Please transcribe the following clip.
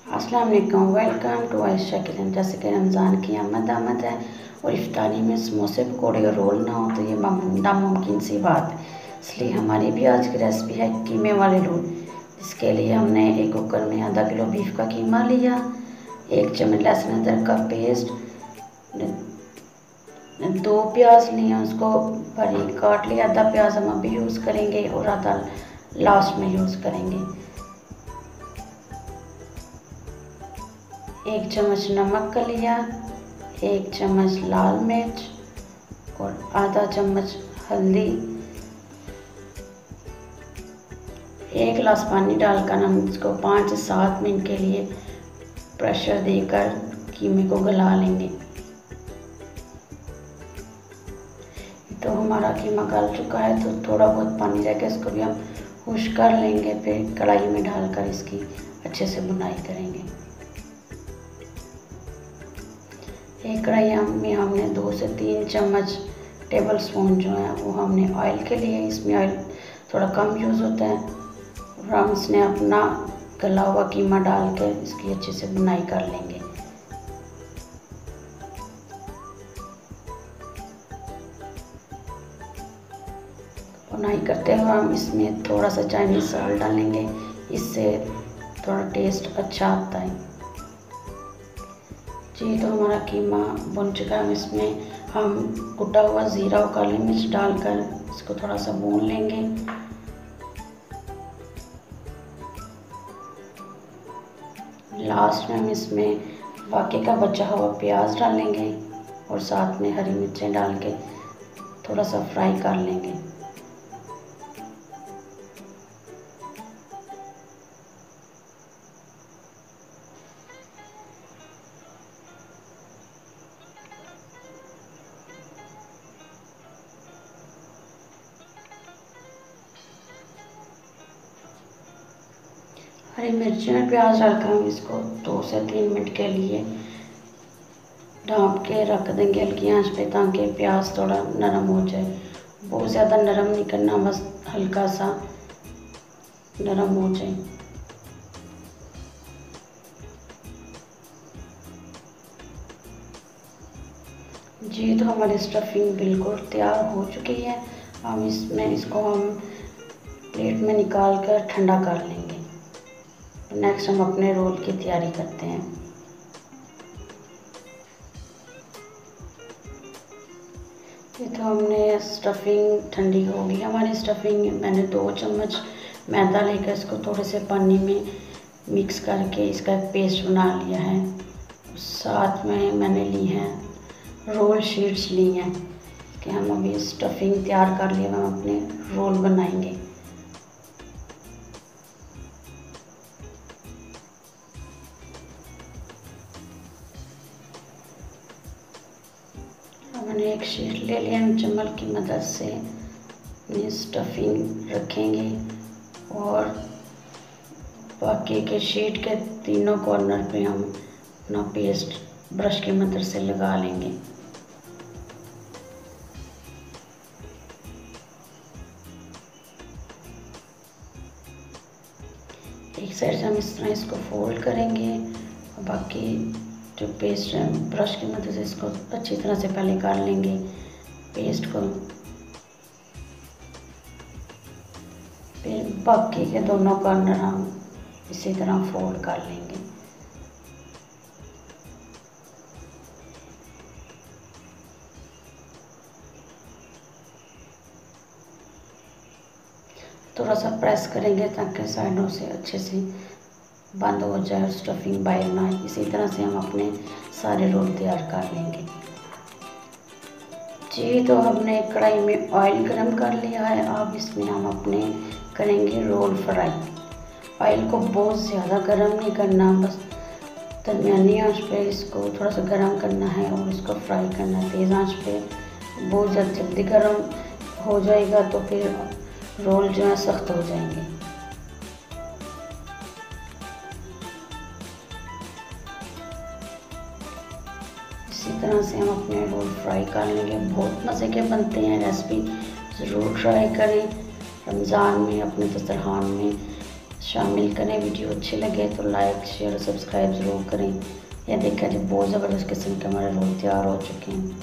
अस्सलाम वालेकुम, welcome to Ayesha kitchen. जैसे कि रमज़ान की आमद है और इफ्तारी में समोसे पकौड़े और रोल ना हो तो ये नामुमकिन सी बात है। इसलिए हमारी भी आज की रेसिपी है कीमे वाले रोल। इसके लिए हमने एक कुकर में आधा किलो बीफ का कीमा लिया, 1 चम्मच लहसुन अदरक का पेस्ट, 2 प्याज लिए उसको बारीक काट लिया। आधा प्याज हम अभी यूज़ करेंगे और आधा लास्ट में यूज़ करेंगे। 1 चम्मच नमक का लिया, 1 चम्मच लाल मिर्च और आधा चम्मच हल्दी। 1 गिलास पानी डालकर हम इसको 5 से 7 मिनट के लिए प्रेशर देकर कीमे को गला लेंगे। तो हमारा कीमा गल चुका है, तो थोड़ा बहुत पानी रह गया, इसको भी हम खुश कर लेंगे। फिर कढ़ाई में डालकर इसकी अच्छे से बुनाई करेंगे। एक कढ़ाई में हमने 2 से 3 चम्मच टेबल स्पून जो है वो हमने ऑयल के लिए, इसमें ऑयल थोड़ा कम यूज़ होता है। और हम इसमें अपना गला हुआ कीमा डाल कर इसकी अच्छे से बुनाई कर लेंगे। बुनाई करते हुए हम इसमें थोड़ा सा चाइनीज़ सॉल्ट डालेंगे, इससे थोड़ा टेस्ट अच्छा आता है। जी, तो हमारा कीमा बन चुका है। इसमें हम कुटा हुआ ज़ीरा और काली मिर्च डालकर इसको थोड़ा सा भून लेंगे। लास्ट में हम इसमें बाकी का बचा हुआ प्याज डालेंगे और साथ में हरी मिर्चें डाल के थोड़ा सा फ्राई कर लेंगे। हरी मिर्ची में प्याज डालकर हम इसको 2 से 3 मिनट के लिए ढाँप के रख देंगे हल्की आंच पे, ताकि प्याज थोड़ा नरम हो जाए। बहुत ज़्यादा नरम नहीं करना, बस हल्का सा नरम हो जाए। जी, तो हमारी स्टफिंग बिल्कुल तैयार हो चुकी है। हम इसको हम प्लेट में निकाल कर ठंडा कर लेंगे। नेक्स्ट हम अपने रोल की तैयारी करते हैं। ये तो हमने स्टफिंग ठंडी हो गई हमारी स्टफिंग। मैंने 2 चम्मच मैदा लेकर इसको थोड़े से पानी में मिक्स करके इसका एक पेस्ट बना लिया है। साथ में मैंने ली हैं रोल शीट्स ली हैं कि हम अभी स्टफिंग तैयार कर लिए, हम अपने रोल बनाएंगे। मैंने एक शीट ले लिया, हम चम्मच की मदद से स्टफिंग रखेंगे और बाकी के शीट के तीनों कॉर्नर पे हम अपना पेस्ट ब्रश की मदद से लगा लेंगे। एक साइड से हम इस तरह इसको फोल्ड करेंगे और बाकी जो पेस्ट है ब्रश की मदद से इसको अच्छी तरह से पहले कर लेंगे पेस्ट को। फिर बाकी के दोनों कॉर्नर हम इसी तरह फोल्ड कर लेंगे। थोड़ा सा प्रेस करेंगे ताकि साइडों से अच्छे से बंद हो जाए और स्टफिंग बाहर ना आए। इसी तरह से हम अपने सारे रोल तैयार कर लेंगे। जी, तो हमने कढ़ाई में ऑयल गरम कर लिया है। अब इसमें हम अपने करेंगे रोल फ्राई। ऑयल को बहुत ज़्यादा गरम नहीं करना, बस दरमियानी आंच पे इसको थोड़ा सा गरम करना है और इसको फ्राई करना है तेज़ आंच पे। बहुत ज़्यादा जल्दी गरम हो जाएगा तो फिर रोल जो है सख्त हो जाएंगे। इसी तरह से हम अपने रोल फ्राई कर लेंगे। बहुत मज़े के बनते हैं, रेसिपी ज़रूर ट्राई करें। रमज़ान में अपने दस्तरखान में शामिल करें। वीडियो अच्छे लगे तो लाइक शेयर और सब्सक्राइब ज़रूर करें। यह देखा जी बहुत ज़बरदस्त किस्म के हमारे रोल तैयार हो चुके हैं।